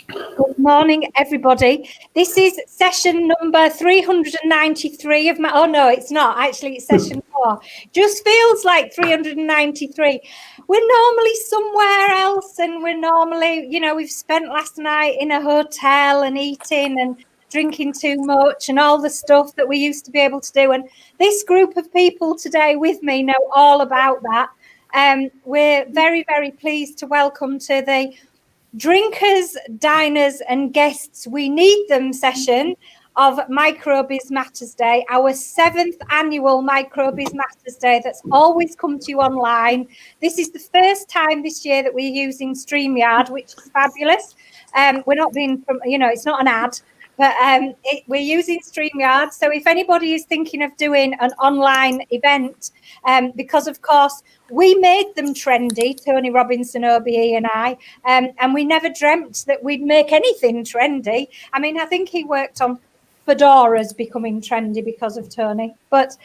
Good morning, everybody. This is session number 393 of my... Oh, no, it's not. Actually, it's session 4. Just feels like 393. We're normally somewhere else, and we're normally, we've spent last night in a hotel and eating and drinking too much and all the stuff that we used to be able to do. And this group of people today with me know all about that. We're very, very pleased to welcome to the Drinkers, Diners and Guests We Need Them session of Microbiz Matters Day, our 7th annual Microbiz Matters Day that's always come to you online. This is the first time this year that we're using StreamYard, which is fabulous. We're not being, it's not an ad, but we're using StreamYard. So if anybody is thinking of doing an online event, because of course we made them trendy, Tony Robinson, OBE and I, and we never dreamt that we'd make anything trendy. I mean, I think he worked on fedoras becoming trendy because of Tony. But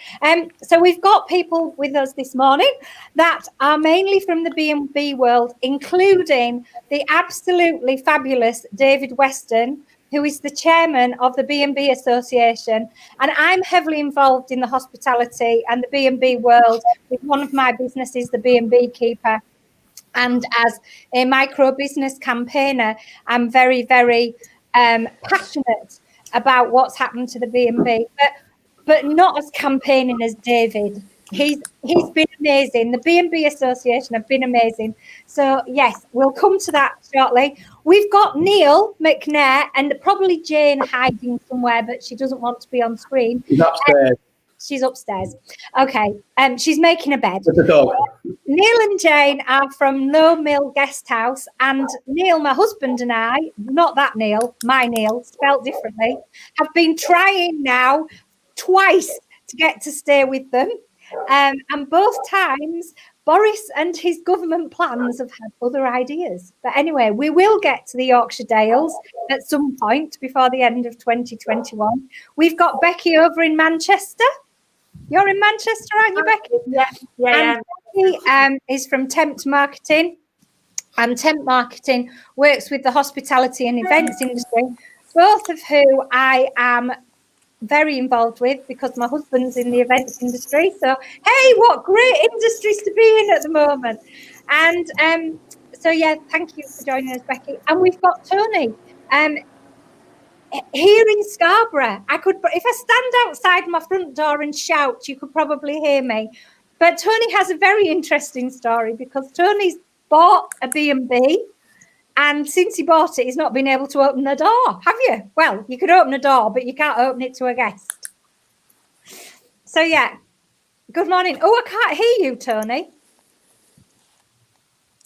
so we've got people with us this morning that are mainly from the B&B world, including the absolutely fabulous David Weston, who is the chairman of the B&B Association. And I'm heavily involved in the hospitality and the B&B world with one of my businesses, the B&B Keeper. And as a micro business campaigner, I'm very, very passionate about what's happened to the B&B, but not as campaigning as David. He's been amazing. The B&B Association have been amazing. So, yes, we'll come to that shortly. We've got Neil McNair and probably Jane hiding somewhere, but she doesn't want to be on screen. She's upstairs. She's upstairs. Okay. She's making a bed. With the dog. Neil and Jane are from No Mill Guest House, and Neil, my husband, and I, not that Neil, my Neil, spelt differently, have been trying now twice to get to stay with them. And both times, Boris and his government plans have had other ideas. But anyway, we will get to the Yorkshire Dales at some point before the end of 2021. We've got Becky over in Manchester. You're in Manchester, aren't you, Becky? Yeah. And Becky is from Tempt Marketing. And Tempt Marketing works with the hospitality and events industry, both of who I am very involved with because my husband's in the events industry. So, hey, what great industries to be in at the moment. And so, yeah, thank you for joining us, Becky. And we've got Tony here in Scarborough. If I stand outside my front door and shout, you could probably hear me. But Tony has a very interesting story because Tony's bought a B&B. And since he bought it, he's not been able to open the door, have you? Well, you could open a door, but you can't open it to a guest. So, yeah. Good morning. Oh, I can't hear you, Tony.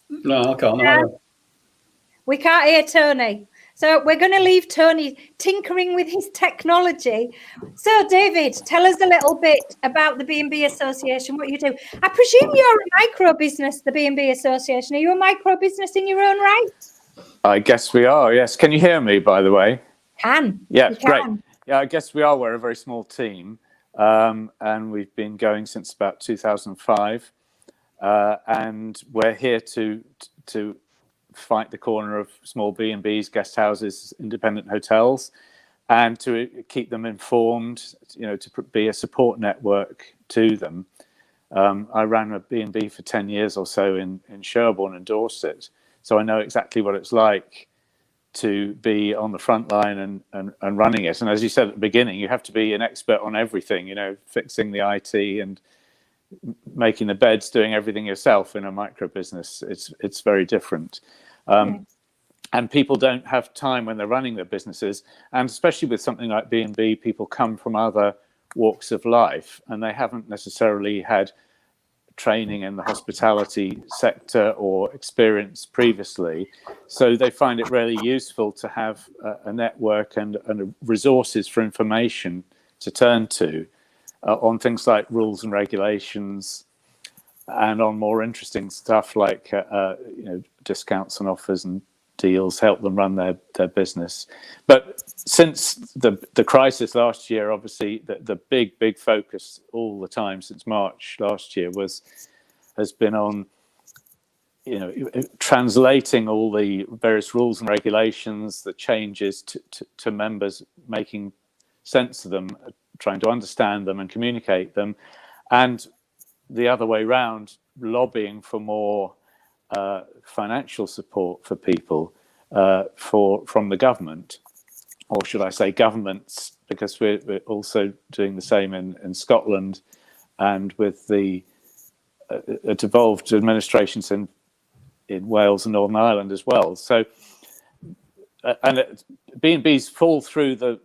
No, I can't. We can't hear Tony. So we're going to leave Tony tinkering with his technology. So, David, tell us a little bit about the B&B Association, what you do. I presume you're a micro business, the B&B Association. Are you a micro business in your own right? I guess we are, yes. Can you hear me, by the way? Yeah, great. Yeah, I guess we are. We're a very small team, and we've been going since about 2005. And we're here to fight the corner of small B&Bs, guest houses, independent hotels, and to keep them informed, to be a support network to them. I ran a B&B for 10 years or so in Sherborne and Dorset. So I know exactly what it's like to be on the front line and running it. And as you said at the beginning, you have to be an expert on everything, fixing the IT and making the beds, doing everything yourself in a micro business. It's very different. And people don't have time when they're running their businesses. And especially with something like B&B, people come from other walks of life and they haven't necessarily had training in the hospitality sector or experience previously, so they find it really useful to have a network and resources for information to turn to on things like rules and regulations, and on more interesting stuff like discounts and offers and deals, help them run their business. But since the crisis last year, obviously the big focus all the time since March last year has been on translating all the various rules and regulations, the changes to members, making sense of them, trying to understand them and communicate them, and the other way round, lobbying for more financial support for people from the government, or should I say governments, because we're also doing the same in Scotland, and with the devolved administrations in Wales and Northern Ireland as well. So, and B&Bs fall through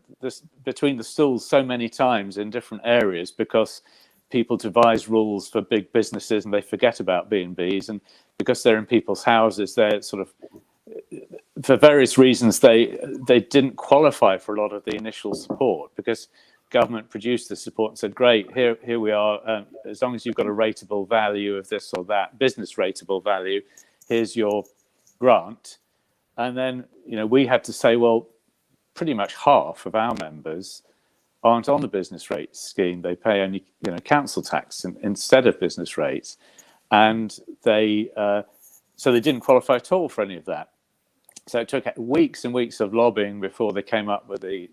between the stools so many times in different areas because people devise rules for big businesses and they forget about B&Bs, and because they're in people's houses, they're sort of, for various reasons, they didn't qualify for a lot of the initial support because government produced the support and said, great, here we are, as long as you've got a rateable value of this or that, business rateable value, here's your grant. And then, we had to say, well, pretty much half of our members aren't on the business rates scheme. They pay only, council tax instead of business rates. And so they didn't qualify at all for any of that. So it took weeks and weeks of lobbying before they came up with the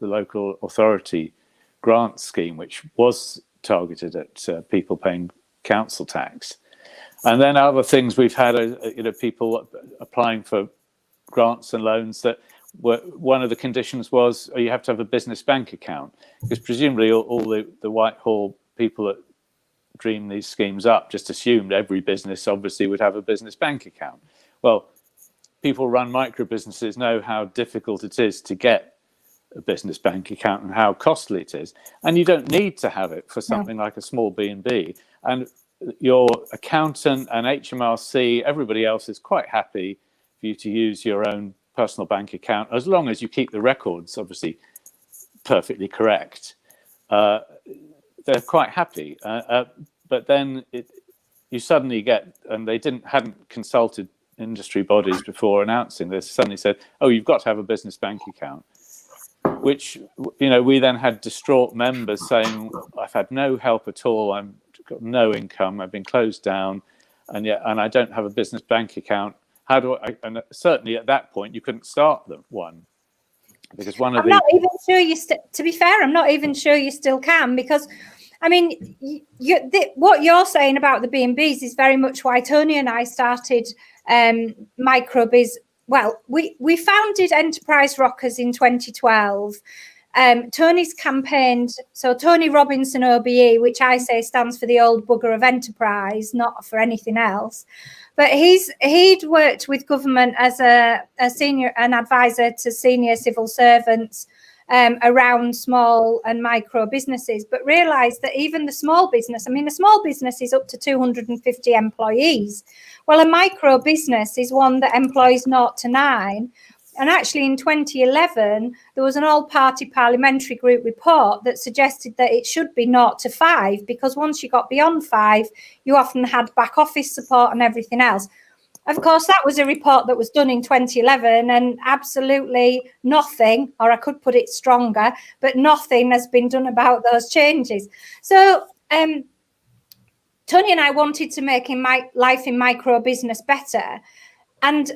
local authority grant scheme, which was targeted at people paying council tax. And then other things we've had are, people applying for grants and loans that were, one of the conditions was you have to have a business bank account, because presumably all the Whitehall people that dreamed these schemes up just assumed every business obviously would have a business bank account. Well, people run micro businesses know how difficult it is to get a business bank account and how costly it is, and you don't need to have it for something like a small B&B. And your accountant and HMRC, everybody else is quite happy for you to use your own personal bank account as long as you keep the records obviously perfectly correct. They're quite happy, but then you suddenly get, and they hadn't consulted industry bodies before announcing this, suddenly said, oh, you've got to have a business bank account, which, we then had distraught members saying, I've had no help at all, I've got no income, I've been closed down, and I don't have a business bank account. How do I? And certainly at that point you couldn't start one, because one of I'm not even sure to be fair, I'm not even sure you still can, because I mean, what you're saying about the B&Bs is very much why Tony and I started Microbiz. Well, we founded Enterprise Rockers in 2012. Tony's campaigned, so Tony Robinson OBE, which I say stands for the old bugger of enterprise, not for anything else. But he'd worked with government as an advisor to senior civil servants around small and micro businesses, but realised that even the small business, a small business is up to 250 employees. Well, a micro business is one that employs 0 to 9. And actually in 2011, there was an all-party parliamentary group report that suggested that it should be 0 to 5, because once you got beyond 5, you often had back office support and everything else. Of course, that was a report that was done in 2011, and absolutely nothing, or I could put it stronger, but nothing has been done about those changes. So Tony and I wanted to make life in micro business better, and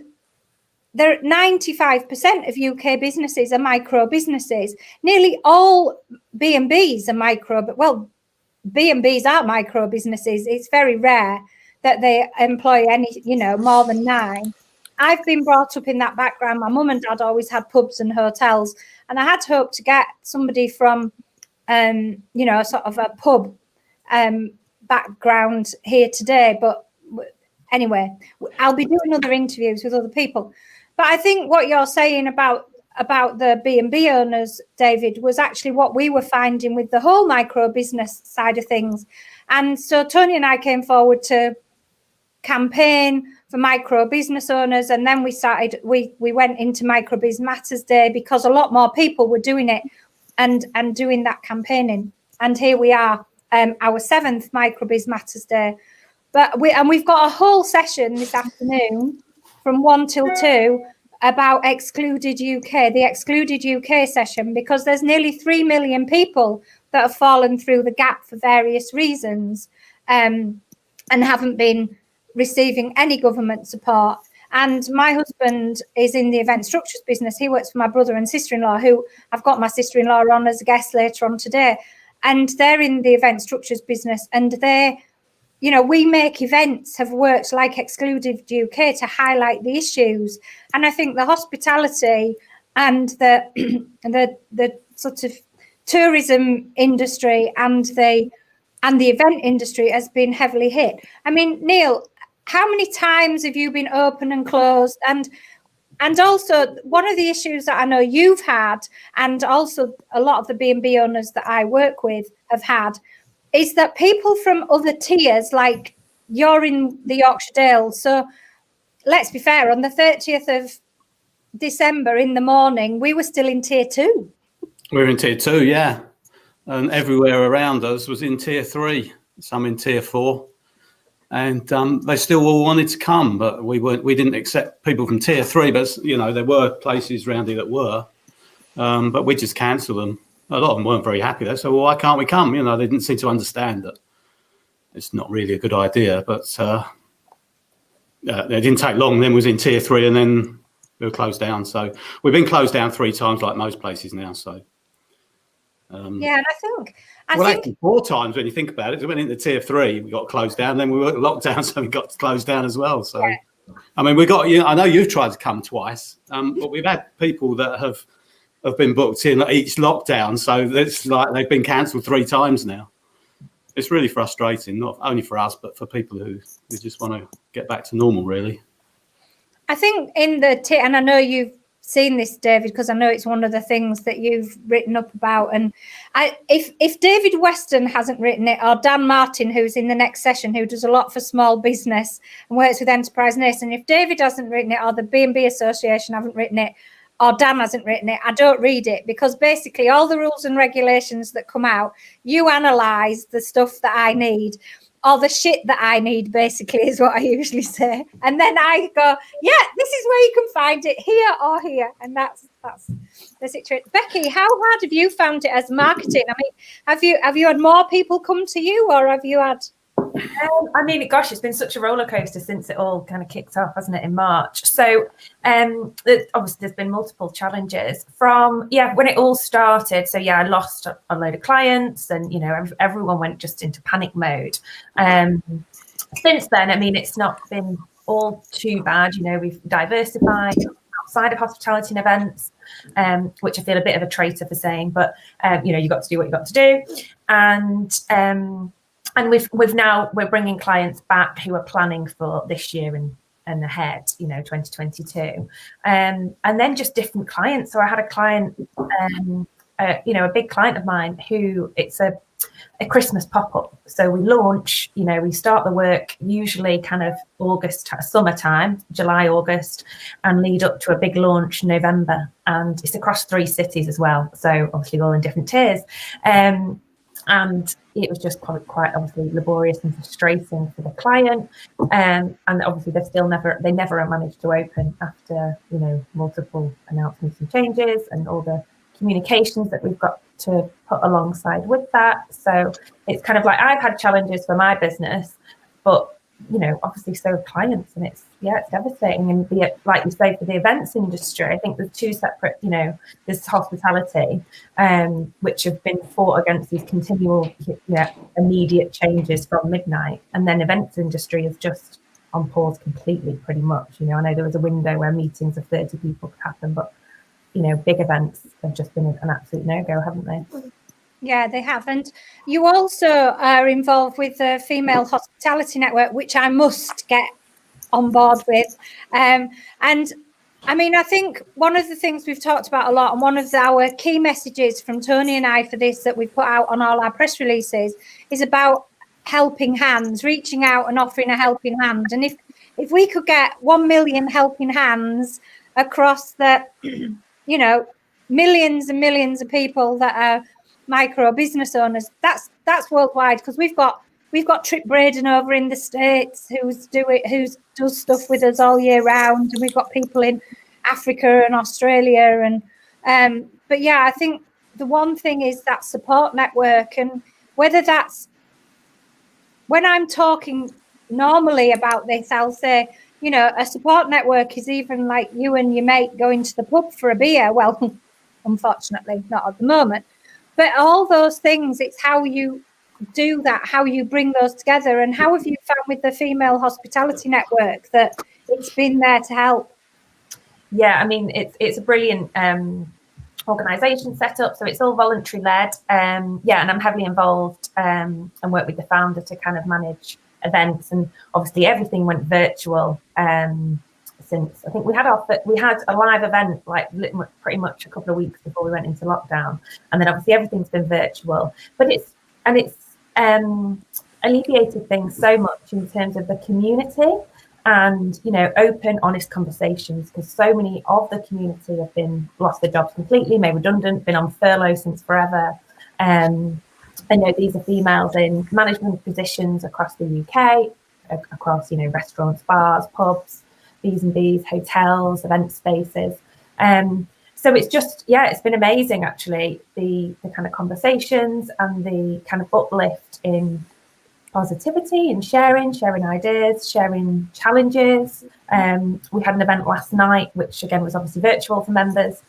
95% of UK businesses are micro businesses. Nearly all B&Bs are micro, but well, B&Bs are micro businesses. It's very rare that they employ any, more than 9. I've been brought up in that background. My mum and dad always had pubs and hotels, and I had hoped to get somebody from, sort of a pub background here today. But anyway, I'll be doing other interviews with other people. But I think what you're saying about the B&B owners, David, was actually what we were finding with the whole micro business side of things. And so Tony and I came forward to campaign for micro business owners, and then we went into Microbiz Matters Day because a lot more people were doing it and doing that campaigning. And here we are, our 7th Microbiz Matters Day. But we've got a whole session this afternoon from 1 till 2 about Excluded UK, the Excluded UK session, because there's nearly 3 million people that have fallen through the gap for various reasons, and haven't been receiving any government support. And my husband is in the event structures business. He works for my brother and sister-in-law, who I've got my sister-in-law on as a guest later on today. And they're in the event structures business. And they, you know, We Make Events have worked like Excluded UK to highlight the issues. And I think the hospitality and the sort of tourism industry and the event industry has been heavily hit. I mean, Neil, how many times have you been open and closed? And also, one of the issues that I know you've had, and also a lot of the B&B owners that I work with have had, is that people from other tiers, like you're in the Yorkshire Dales, so let's be fair, on the 30th of December in the morning, we were still in tier 2. We were in tier 2, yeah. And everywhere around us was in tier 3, some in tier 4. And they still all wanted to come, but we didn't accept people from tier 3. But, you know, there were places around here that were, but we just cancelled them. A lot of them weren't very happy. They said, well, why can't we come? You know, they didn't seem to understand that it's not really a good idea. But it didn't take long. Then we was in tier 3 and then we were closed down. So we've been closed down 3 times like most places now. So. Yeah, and I think actually 4 times when you think about it. We went into tier 3, we got closed down, then we were locked down, so we got closed down as well. So, yeah. I mean, I know you've tried to come twice, but we've had people that have been booked in each lockdown, so it's like they've been cancelled 3 times now. It's really frustrating, not only for us, but for people who just want to get back to normal, really. I think and I know you've seen this, David, because I know it's one of the things that you've written up about. And if David Weston hasn't written it, or Dan Martin, who's in the next session, who does a lot for small business and works with Enterprise Nation, if David hasn't written it, or the B&B Association haven't written it, or Dan hasn't written it, I don't read it, because basically all the rules and regulations that come out, you analyse the stuff that I need, or the shit that I need, basically, is what I usually say. And then I go, yeah, this is where you can find it, here or here. And that's the situation. Becky, how hard have you found it as marketing? I mean, have you had more people come to you, or have you had... I mean, gosh, it's been such a roller coaster since it all kind of kicked off, hasn't it, in March? So obviously there's been multiple challenges from, when it all started. So, I lost a load of clients and, you know, everyone went just into panic mode. Since then, I mean, it's not been all too bad. You know, we've diversified outside of hospitality and events, which I feel a bit of a traitor for saying, but, you know, you got to do what you got to do. And we're bringing clients back who are planning for this year and ahead, you know, 2022, and then just different clients. So I had a client, you know, a big client of mine who it's a Christmas pop-up. So we launch, you know, we start the work usually kind of August, summertime, July, August, and lead up to a big launch in November. And it's across 3 cities as well. So obviously all in different tiers. And it was just quite obviously laborious and frustrating for the client. And obviously they never managed to open after, you know, multiple announcements and changes and all the communications that we've got to put alongside with that. So it's kind of like I've had challenges for my business, but, you know, obviously so have clients, and it's devastating. And like you say, for the events industry, I think there's 2 separate, you know, there's hospitality, which have been fought against these continual, immediate changes from midnight, and then events industry is just on pause completely, pretty much. You know, I know there was a window where meetings of 30 people could happen, but, you know, big events have just been an absolute no-go, haven't they? Yeah, they have. And you also are involved with the Female Hospitality Network, which I must get on board with. And I mean, I think one of the things we've talked about a lot, and one of our key messages from Tony and I for this that we've put out on all our press releases, is about helping hands, reaching out and offering a helping hand. And if we could get 1 million helping hands across the, you know, millions and millions of people that are micro business owners, that's worldwide, because we've got Trip Braden over in the States who does stuff with us all year round, and we've got people in Africa and Australia, and but I think the one thing is that support network, and whether that's when I'm talking normally about this, I'll say, you know, a support network is even like you and your mate going to the pub for a beer. Well, unfortunately, not at the moment. But all those things, it's how you do that, how you bring those together. And how have you found with the Female Hospitality Network that it's been there to help? Yeah, I mean, it's a brilliant organisation set up. So it's all voluntary led. And I'm heavily involved and work with the founder to kind of manage events. And obviously everything went virtual since I think we had a live event like pretty much a couple of weeks before we went into lockdown. And then obviously everything's been virtual. But it's alleviated things so much in terms of the community and, you know, open, honest conversations, because so many of the community have been lost their jobs completely, made redundant, been on furlough since forever. I know these are females in management positions across the UK, across, you know, restaurants, bars, pubs, B&Bs, hotels, event spaces. So it's just, it's been amazing, actually, the kind of conversations and the kind of uplift in positivity and sharing ideas, sharing challenges. We had an event last night, which again was obviously virtual for members,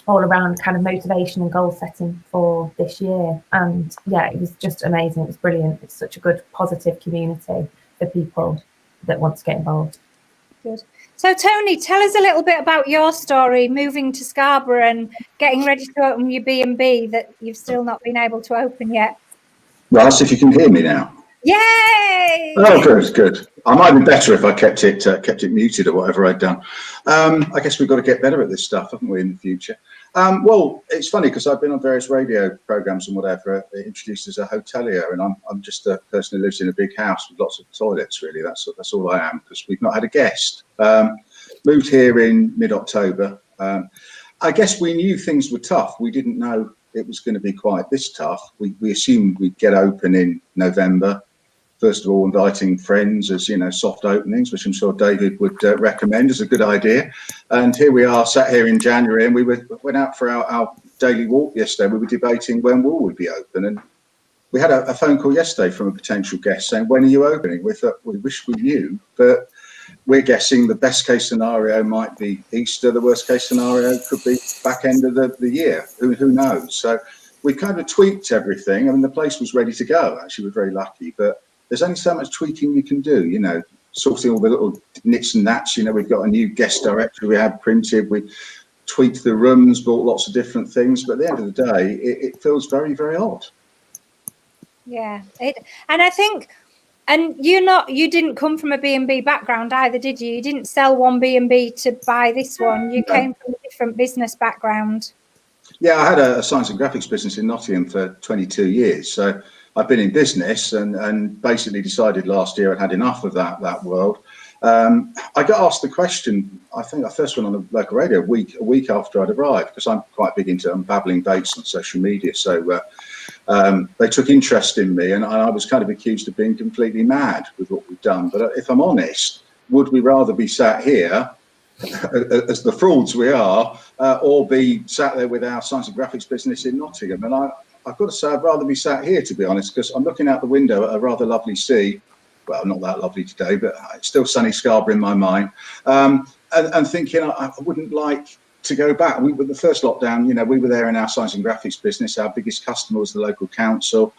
all around kind of motivation and goal setting for this year. And it was just amazing. It was brilliant. It's such a good, positive community for people that want to get involved. Good. So Tony, tell us a little bit about your story, moving to Scarborough and getting ready to open your B&B that you've still not been able to open yet. Well, that's if you can hear me now. Yay! Oh, good. I might be better if I kept it muted or whatever I'd done. I guess we've got to get better at this stuff, haven't we, in the future? Well, it's funny because I've been on various radio programs and whatever, introduced as a hotelier, and I'm just a person who lives in a big house with lots of toilets. Really, that's all I am, because we've not had a guest. Moved here in mid-October. I guess we knew things were tough. We didn't know it was going to be quite this tough. We assumed we'd get open in November. First of all, inviting friends as, you know, soft openings, which I'm sure David would recommend as a good idea. And here we are, sat here in January, and we went out for our daily walk yesterday. We were debating when Wool would be open, and we had a phone call yesterday from a potential guest saying, "When are you opening?" We thought, we wish we knew, but we're guessing the best case scenario might be Easter. The worst case scenario could be back end of the year. Who knows? So we kind of tweaked everything. I mean, the place was ready to go. Actually, we're very lucky, but there's only so much tweaking you can do, you know, sorting all the little nits and nats. You know, we've got a new guest directory we had printed. We tweaked the rooms, bought lots of different things. But at the end of the day, it feels very, very odd. Yeah. And I think, and you didn't come from a B&B background either, did you? You didn't sell one B&B to buy this one. You came from a different business background. Yeah, I had a science and graphics business in Nottingham for 22 years. So I've been in business and basically decided last year I'd had enough of that world. I got asked the question, I think I first went on the local radio a week after I'd arrived, because I'm quite big into babbling dates on social media. So they took interest in me, and I was kind of accused of being completely mad with what we've done. But if I'm honest, would we rather be sat here as the frauds we are, or be sat there with our science and graphics business in Nottingham? And I've got to say, I'd rather be sat here, to be honest, because I'm looking out the window at a rather lovely sea. Well, not that lovely today, but it's still sunny Scarborough in my mind. And thinking I wouldn't like to go back. With the first lockdown, you know, we were there in our science and graphics business. Our biggest customer was the local council.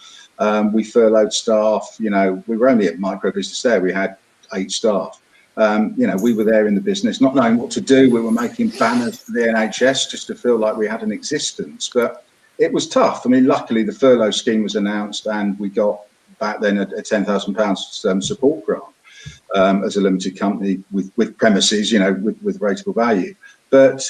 We furloughed staff. You know, we were only at micro business there. We had 8 staff. You know, we were there in the business, not knowing what to do. We were making banners for the NHS just to feel like we had an existence. But it was tough. I mean, luckily the furlough scheme was announced, and we got back then a £10,000 support grant as a limited company with premises, you know, with rateable value. But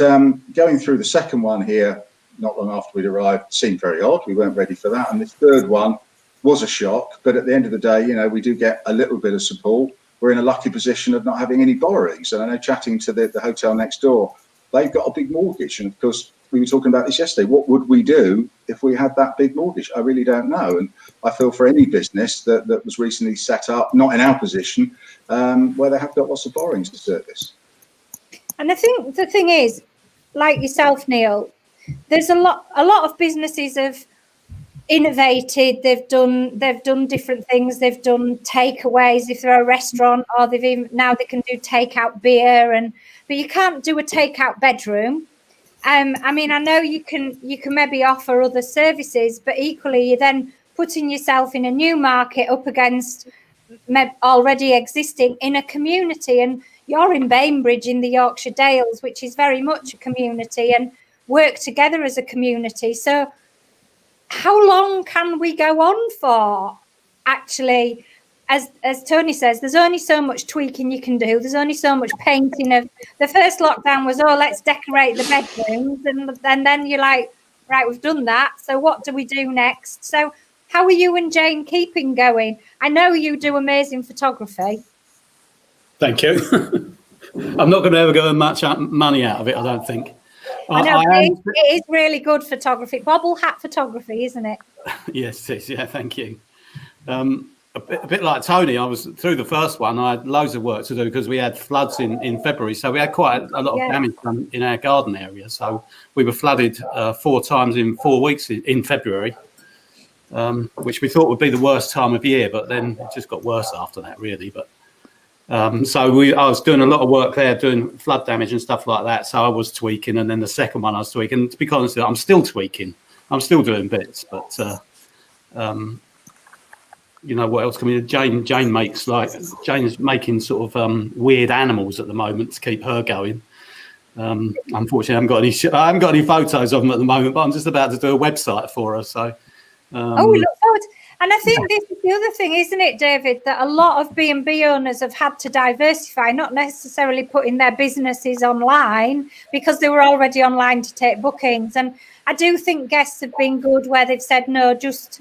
going through the second one here, not long after we'd arrived, seemed very odd. We weren't ready for that. And the third one was a shock. But at the end of the day, you know, we do get a little bit of support. We're in a lucky position of not having any borrowings. And I know, chatting to the hotel next door, they've got a big mortgage. And of course, we were talking about this yesterday. What would we do if we had that big mortgage? I really don't know. And I feel for any business that was recently set up, not in our position, where they have got lots of borrowings to service. And I think the thing is, like yourself, Neil, there's a lot of businesses have innovated. They've done different things. They've done takeaways if they're a restaurant, or now they can do takeout beer, but you can't do a takeout bedroom. I mean, I know you can maybe offer other services, but equally you're then putting yourself in a new market up against already existing in a community. And you're in Bainbridge in the Yorkshire Dales, which is very much a community, and work together as a community. So how long can we go on for? Actually, as Tony says, there's only so much tweaking you can do. There's only so much painting. Of the first lockdown was, oh, let's decorate the bedrooms, and then you're like, right, we've done that. So what do we do next? So how are you and Jane keeping going? I know you do amazing photography. Thank you. I'm not going to ever go much money out of it, I don't think. I know, it is really good photography. Bobble hat photography, isn't it? Yes, it is. Yeah, thank you. A bit like Tony, I was through the first one. I had loads of work to do because we had floods in February. So we had quite a lot of damage done in our garden area. So we were flooded 4 times in 4 weeks in February, which we thought would be the worst time of year. But then it just got worse after that, really. But so I was doing a lot of work there, doing flood damage and stuff like that. So I was tweaking. And then the second one I was tweaking. To be honest, I'm still tweaking. I'm still doing bits. But you know, what else can we do? Jane's making sort of weird animals at the moment to keep her going. Unfortunately, I haven't got any photos of them at the moment, but I'm just about to do a website for her. So we look forward. And I think this is the other thing, isn't it, David, that a lot of B&B owners have had to diversify, not necessarily putting their businesses online because they were already online to take bookings. And I do think guests have been good where they've said, no, just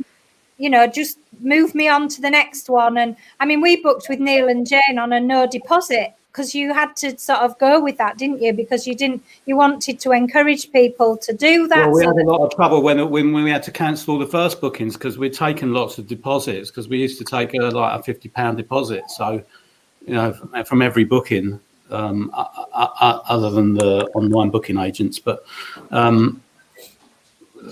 move me on to the next one. And I mean, we booked with Neil and Jane on a no deposit because you had to sort of go with that, didn't you? Because you wanted to encourage people to do that. Well, we had a lot of trouble when we had to cancel all the first bookings because we'd taken lots of deposits because we used to take like a £50 deposit. So, you know, from every booking, other than the online booking agents, but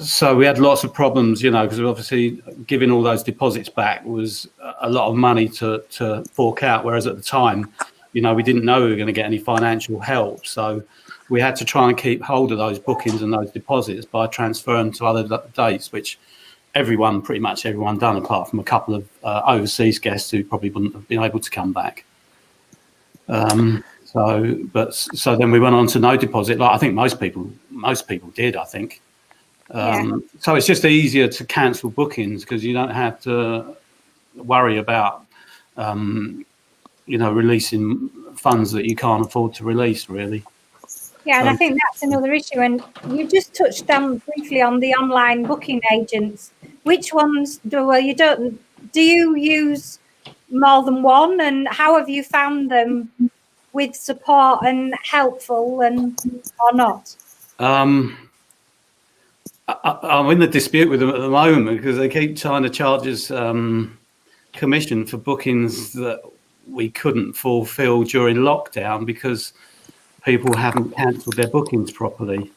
so we had lots of problems, you know, because obviously giving all those deposits back was a lot of money to fork out. Whereas at the time, you know, we didn't know we were going to get any financial help. So we had to try and keep hold of those bookings and those deposits by transferring to other dates, which pretty much everyone done, apart from a couple of overseas guests who probably wouldn't have been able to come back. So then we went on to no deposit. Like I think most people did, I think. So it's just easier to cancel bookings because you don't have to worry about, you know, releasing funds that you can't afford to release, really. Yeah, and I think that's another issue. And you just touched on briefly on the online booking agents. Which ones do you use more than one, and how have you found them with support and helpful or not? I'm in the dispute with them at the moment because they keep trying to charge us commission for bookings that we couldn't fulfill during lockdown because people haven't cancelled their bookings properly.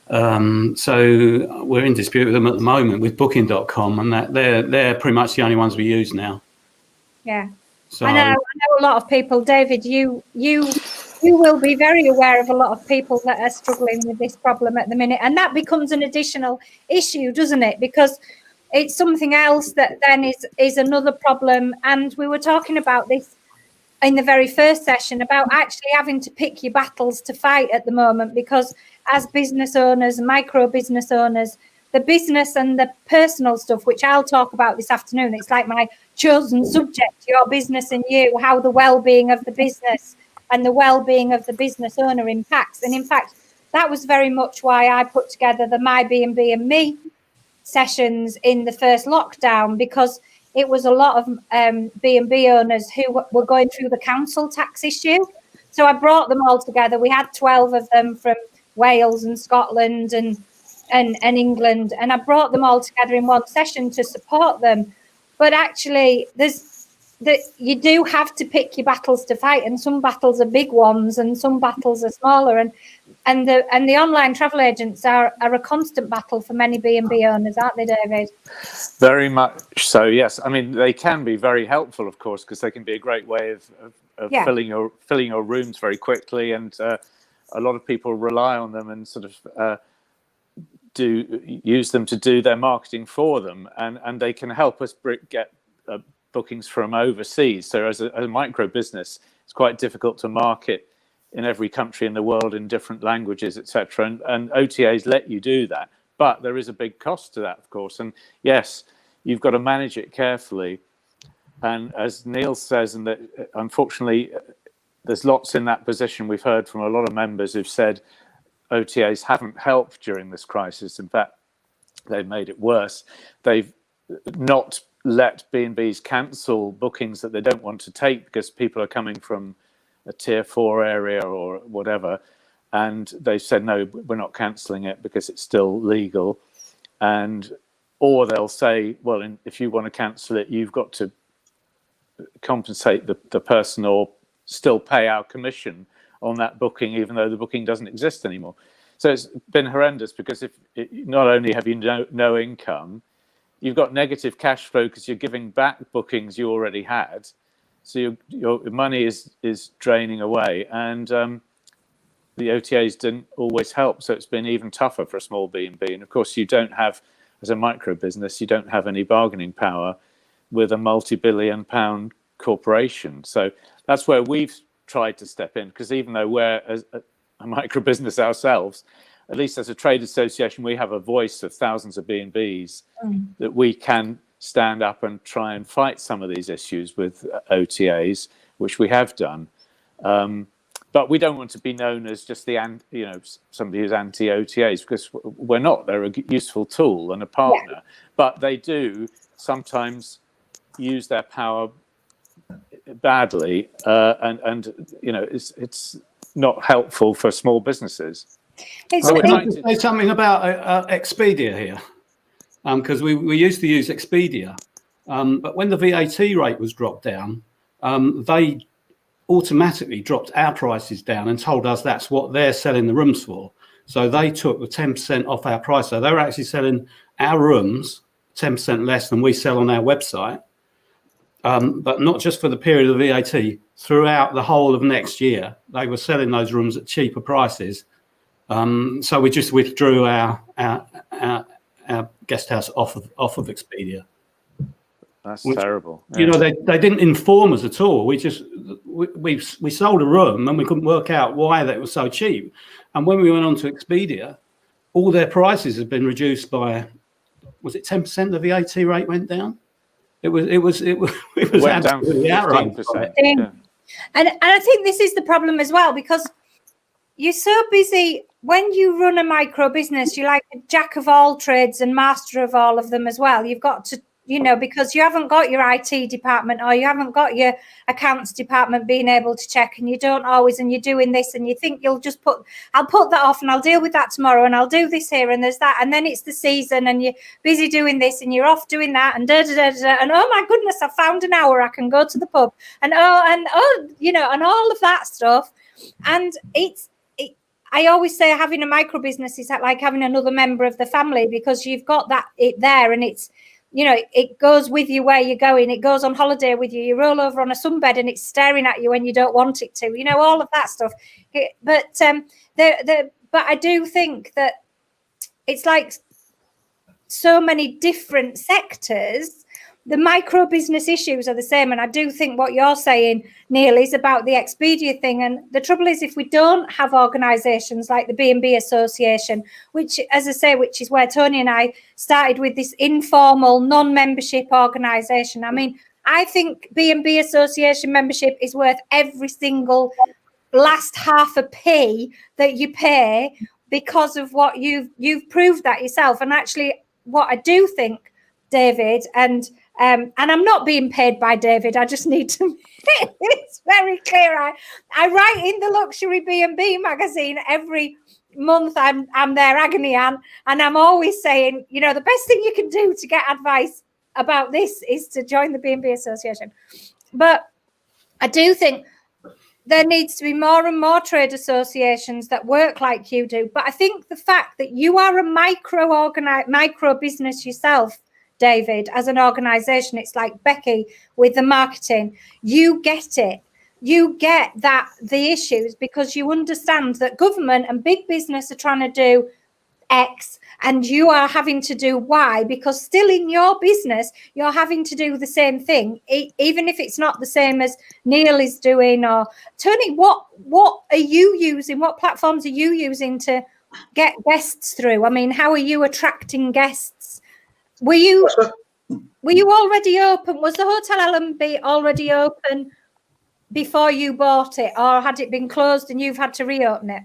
So we're in dispute with them at the moment with Booking.com, and that they're pretty much the only ones we use now. Yeah, so I know a lot of people. David, you will be very aware of a lot of people that are struggling with this problem at the minute, and that becomes an additional issue, doesn't it? Because it's something else that then is another problem. And we were talking about this in the very first session about actually having to pick your battles to fight at the moment, because as business owners, micro business owners, the business and the personal stuff, which I'll talk about this afternoon, it's like my chosen subject, your business and you, how the well-being of the business and the well-being of the business owner impacts. And in fact, that was very much why I put together the My B&B and Me sessions in the first lockdown, because it was a lot of B&B owners who were going through the council tax issue. So I brought them all together. We had 12 of them from Wales and Scotland and England, and I brought them all together in one session to support them. But actually, you do have to pick your battles to fight, and some battles are big ones and some battles are smaller. And And the online travel agents are a constant battle for many B&B owners, aren't they, David? Very much so, yes. I mean, they can be very helpful, of course, because they can be a great way of filling your rooms very quickly, and a lot of people rely on them and sort of use them to do their marketing for them, and they can help us get bookings from overseas. So as a micro business, it's quite difficult to market in every country in the world in different languages, etc. And OTAs let you do that, but there is a big cost to that, of course. And yes, you've got to manage it carefully. And as Neil says, and that unfortunately, there's lots in that position. We've heard from a lot of members who've said OTAs haven't helped during this crisis. In fact, they've made it worse. They've not let B&Bs cancel bookings that they don't want to take because people are coming from a tier 4 area or whatever, and they've said no, we're not cancelling it because it's still legal. Or they'll say, well, if you want to cancel it, you've got to compensate the person or still pay our commission on that booking, even though the booking doesn't exist anymore. So it's been horrendous, because not only have you no income, you've got negative cash flow because you're giving back bookings you already had. So your money is draining away, and the OTAs didn't always help. So it's been even tougher for a small B&B. And of course, you don't have, as a micro business, you don't have any bargaining power with a multi-billion-pound corporation. So that's where we've tried to step in, because even though we're a micro business ourselves, at least as a trade association, we have a voice of thousands of B&Bs that we can stand up and try and fight some of these issues with OTAs, which we have done. But we don't want to be known as just somebody who's anti-OTAs, because we're not. They're a useful tool and a partner, but they do sometimes use their power badly, and it's not helpful for small businesses. I would like to say something about Expedia here, because we used to use Expedia, but when the VAT rate was dropped down, they automatically dropped our prices down and told us that's what they're selling the rooms for. So they took the 10% off our price. So they were actually selling our rooms 10% less than we sell on our website, but not just for the period of VAT. Throughout the whole of next year, they were selling those rooms at cheaper prices. So we just withdrew our guest house off of Expedia. That's terrible. Yeah. They didn't inform us at all. We sold a room and we couldn't work out why that was so cheap. And when we went on to Expedia, all their prices had been reduced by, was it 10%? The VAT rate went down. It was went down 15%. Yeah. And I think this is the problem as well, because you're so busy. When you run a micro business, you're like a jack of all trades and master of all of them as well. You've got to, because you haven't got your IT department or you haven't got your accounts department being able to check, and you don't always, and you're doing this and you think you'll just I'll put that off and I'll deal with that tomorrow and I'll do this here and there's that. And then it's the season and you're busy doing this and you're off doing that and and oh my goodness, I found an hour I can go to the pub and and all of that stuff. And I always say having a micro business is like having another member of the family, because you've got it there, and it's, it goes with you where you're going. It goes on holiday with you. You roll over on a sunbed and it's staring at you when you don't want it to, all of that stuff. But I do think that it's like so many different sectors. The micro business issues are the same. And I do think what you're saying, Neil, is about the Expedia thing. And the trouble is, if we don't have organisations like the B&B Association, which, as I say, which is where Tony and I started with this informal non-membership organisation. I mean, I think B&B Association membership is worth every single last half a p that you pay, because of what you've proved that yourself. And actually, what I do think, David, and I'm not being paid by David. I just need to make it's very clear. I write in the Luxury B&B magazine every month. I'm their agony aunt, and I'm always saying, the best thing you can do to get advice about this is to join the B&B Association. But I do think there needs to be more and more trade associations that work like you do. But I think the fact that you are a micro business yourself, David, as an organisation, it's like Becky with the marketing. You get it. You get that the issues because you understand that government and big business are trying to do X and you are having to do Y, because still in your business you're having to do the same thing, even if it's not the same as Neil is doing. Or Tony, what are you using? What platforms are you using to get guests through? I mean, how are you attracting guests? Were you already open? Was the Hotel LNB already open before you bought it, or had it been closed and you've had to reopen it?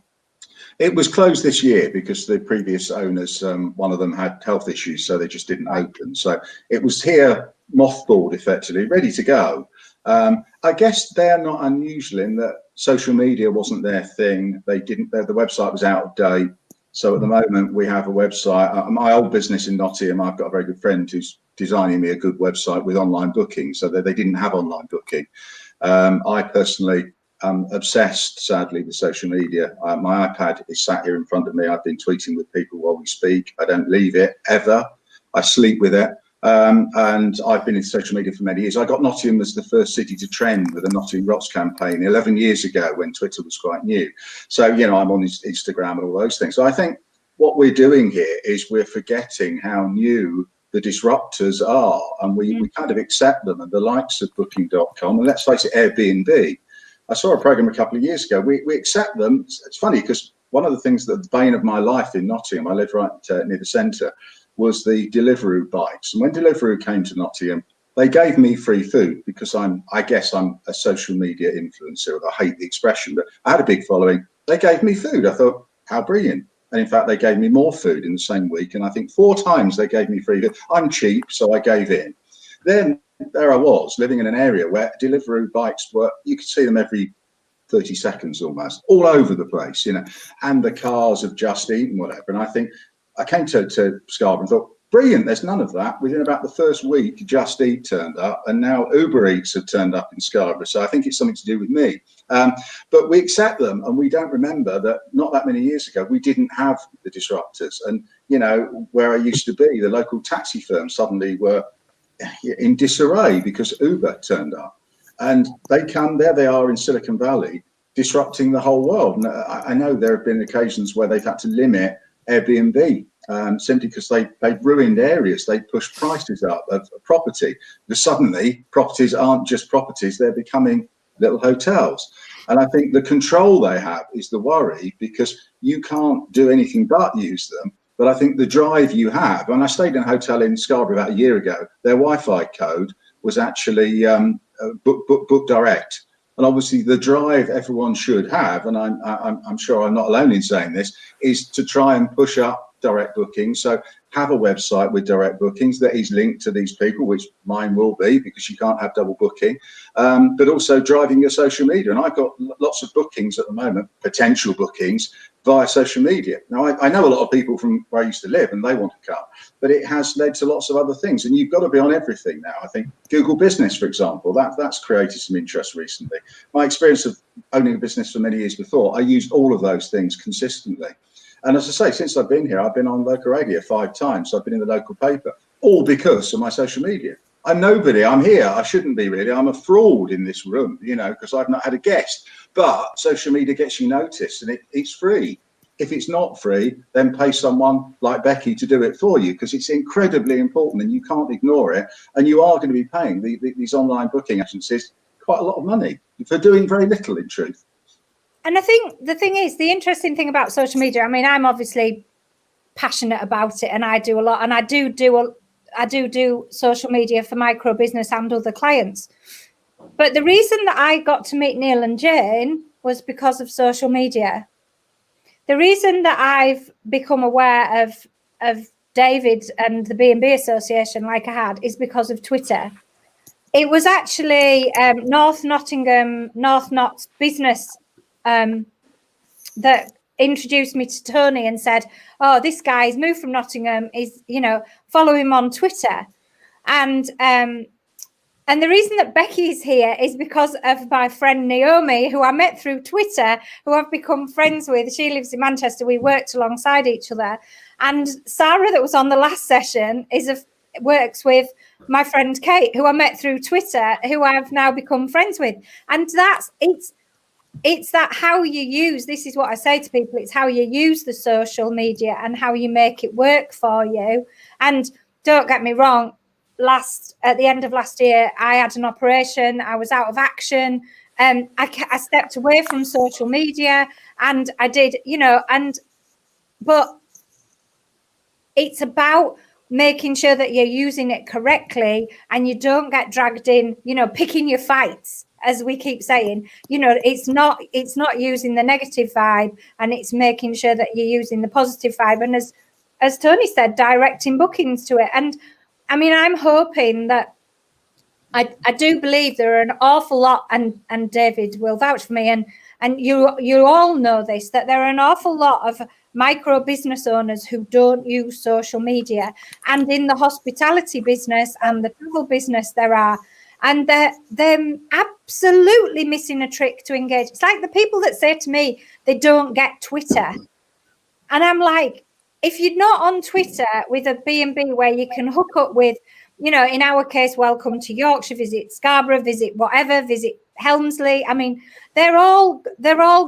It was closed this year because the previous owners, one of them had health issues, so they just didn't open. So it was here mothballed, effectively, ready to go. I guess they're not unusual in that social media wasn't their thing. The website was out of date. So at the moment we have a website. My old business in Nottingham, I've got a very good friend who's designing me a good website with online booking, so that they didn't have online booking. I personally obsessed, sadly, with social media. My iPad is sat here in front of me. I've been tweeting with people while we speak. I don't leave it ever. I sleep with it. And I've been in social media for many years. I got Nottingham as the first city to trend with the Nottingham Rocks campaign 11 years ago when Twitter was quite new. So, you know, I'm on Instagram and all those things. So I think what we're doing here is we're forgetting how new the disruptors are, and we kind of accept them, and the likes of Booking.com, and let's face it, Airbnb. I saw a program a couple of years ago. We accept them. It's funny because one of the things that the bane of my life in Nottingham, I lived right near the centre, was the Deliveroo bikes. And when Deliveroo came to Nottingham, they gave me free food because I guess I'm a social media influencer. I hate the expression, but I had a big following. They gave me food. I thought, how brilliant. And in fact, they gave me more food in the same week. And I think 4 times they gave me free food. I'm cheap, so I gave in. Then there I was living in an area where Deliveroo bikes were, you could see them every 30 seconds almost, all over the place, you know, and the cars of Just Eat and whatever. And I think I came to Scarborough and thought, brilliant, there's none of that. Within about the first week, Just Eat turned up, and now Uber Eats have turned up in Scarborough. So I think it's something to do with me. But we accept them, and we don't remember that not that many years ago, we didn't have the disruptors. And, you know, where I used to be, the local taxi firms suddenly were in disarray because Uber turned up. And they come, there they are in Silicon Valley, disrupting the whole world. And I know there have been occasions where they've had to limit Airbnb simply because they ruined areas. They pushed prices up of property. Because suddenly properties aren't just properties, they're becoming little hotels. And I think the control they have is the worry, because you can't do anything but use them. But I think the drive you have, and I stayed in a hotel in Scarborough about a year ago, their Wi-Fi code was actually book direct. And obviously the drive everyone should have, and I'm sure I'm not alone in saying this, is to try and push up direct booking. So have a website with direct bookings that is linked to these people, which mine will be, because you can't have double booking, but also driving your social media. And I've got lots of bookings at the moment, potential bookings via social media. Now, I know a lot of people from where I used to live and they want to come, but it has led to lots of other things. And you've got to be on everything now. I think Google Business, for example, that's created some interest recently. My experience of owning a business for many years before, I used all of those things consistently. And as I say, since I've been here, I've been on local radio 5 times. So I've been in the local paper, all because of my social media. I'm nobody. I'm here. I shouldn't be really. I'm a fraud in this room, you know, because I've not had a guest. But social media gets you noticed, and it's free. If it's not free, then pay someone like Becky to do it for you, because it's incredibly important and you can't ignore it. And you are going to be paying these online booking agencies quite a lot of money for doing very little, in truth. And I think the thing is, the interesting thing about social media, I mean, I'm obviously passionate about it, and I do a lot, and I do social media for micro business and other clients. But the reason that I got to meet Neil and Jane was because of social media. The reason that I've become aware of David and the B&B Association like I had is because of Twitter. It was actually North Nottingham, North Notts Business that introduced me to Tony and said, oh, this guy's moved from Nottingham, is, you know, follow him on Twitter. And And the reason that Becky's here is because of my friend Naomi, who I met through Twitter, who I've become friends with. She lives in Manchester. We worked alongside each other. And Sarah, that was on the last session, works with my friend Kate, who I met through Twitter, who I've now become friends with. And it's that how you use, this is what I say to people, it's how you use the social media and how you make it work for you. And don't get me wrong, at the end of last year, I had an operation. I was out of action. I stepped away from social media, and I did, but it's about making sure that you're using it correctly and you don't get dragged in, picking your fights, as we keep saying. It's not using the negative vibe, and it's making sure that you're using the positive vibe. And as Tony said, directing bookings to it. And I mean, I'm hoping that I do believe there are an awful lot, and David will vouch for me, and you all know this, that there are an awful lot of micro business owners who don't use social media. And in the hospitality business and the travel business there are, and they're absolutely missing a trick to engage. It's like the people that say to me they don't get Twitter. And I'm like, if you're not on Twitter with a B&B where you can hook up with, in our case, welcome to Yorkshire, visit Scarborough, visit whatever, visit Helmsley. I mean, they're all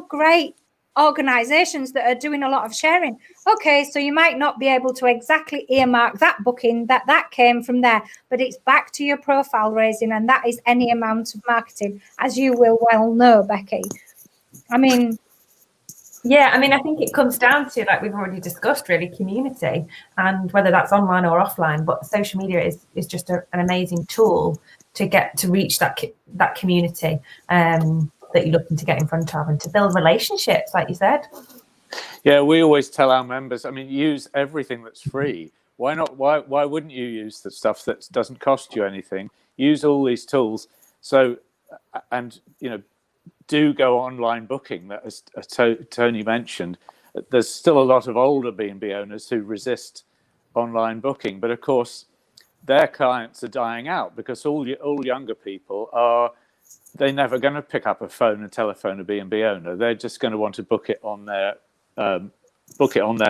great organizations that are doing a lot of sharing. Okay, so you might not be able to exactly earmark that booking that came from there, but it's back to your profile raising, and that is any amount of marketing, as you will well know, Becky. I mean, I think it comes down to, like we've already discussed, really, community, and whether that's online or offline. But social media is just an amazing tool to get to reach that community that you're looking to get in front of, and to build relationships, like you said. Yeah, we always tell our members, use everything that's free. Why not? Why wouldn't you use the stuff that doesn't cost you anything? Use all these tools. So, and do go online booking, that as Tony mentioned. There's still a lot of older B&B owners who resist online booking, but of course their clients are dying out, because all younger people they're never going to pick up a phone and telephone a B&B owner. They're just going to want to book it on their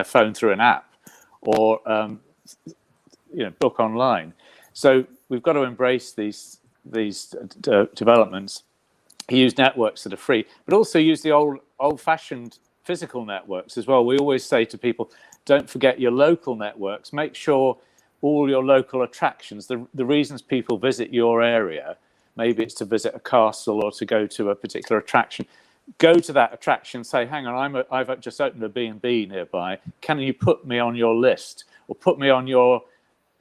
phone through an app, or book online. So we've got to embrace these developments. Use networks that are free, but also use the old-fashioned physical networks as well. We always say to people, don't forget your local networks. Make sure all your local attractions, the reasons people visit your area, maybe it's to visit a castle or to go to a particular attraction. Go to that attraction, say, hang on, I've just opened a B&B nearby. Can you put me on your list, or put me on your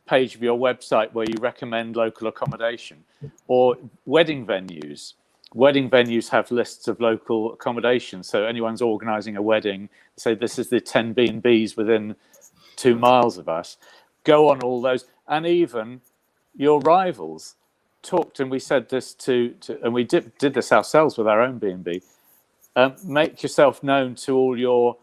page of your website where you recommend local accommodation? Or wedding venues. Wedding venues have lists of local accommodation. So anyone's organising a wedding, say this is the 10 B&Bs within 2 miles of us. Go on all those, and even your rivals. And we said this and we did this ourselves with our own B&B. Make yourself known to all your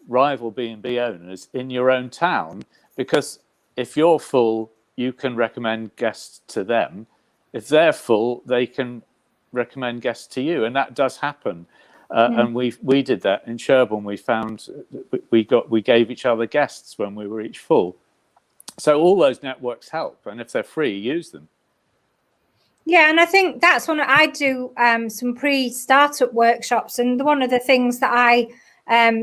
rival B&B owners in your own town, because if you're full, you can recommend guests to them. If they're full, they can recommend guests to you, and that does happen. And we did that in Sherborne. We found we gave each other guests when we were each full. So all those networks help, and if they're free, use them. Yeah, and I think that's when I do some pre-startup workshops, and one of the things that I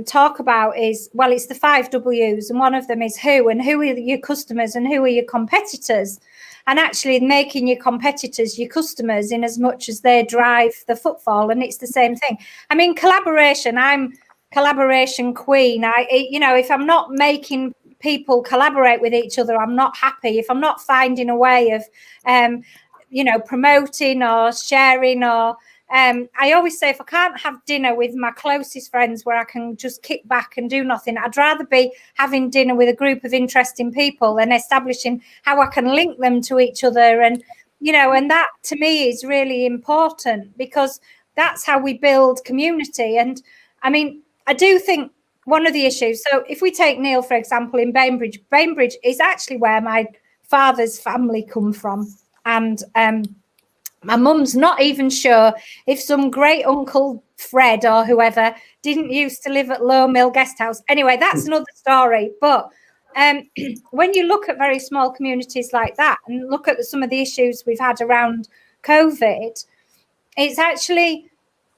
talk about is, well, it's the 5 W's, and one of them is who, and who are your customers and who are your competitors, and actually making your competitors your customers in as much as they drive the footfall. And it's the same thing. I mean, collaboration, I'm collaboration queen. If I'm not making people collaborate with each other, I'm not happy. If I'm not finding a way of promoting or sharing, or I always say, if I can't have dinner with my closest friends where I can just kick back and do nothing, I'd rather be having dinner with a group of interesting people and establishing how I can link them to each other. And and that to me is really important, because that's how we build community. And I mean, I do think one of the issues, so if we take Neil, for example, in Bainbridge is actually where my father's family come from. And My mum's not even sure if some great uncle Fred or whoever didn't used to live at Low Mill Guest House. Anyway, that's another story. But when you look at very small communities like that and look at some of the issues we've had around COVID, it's actually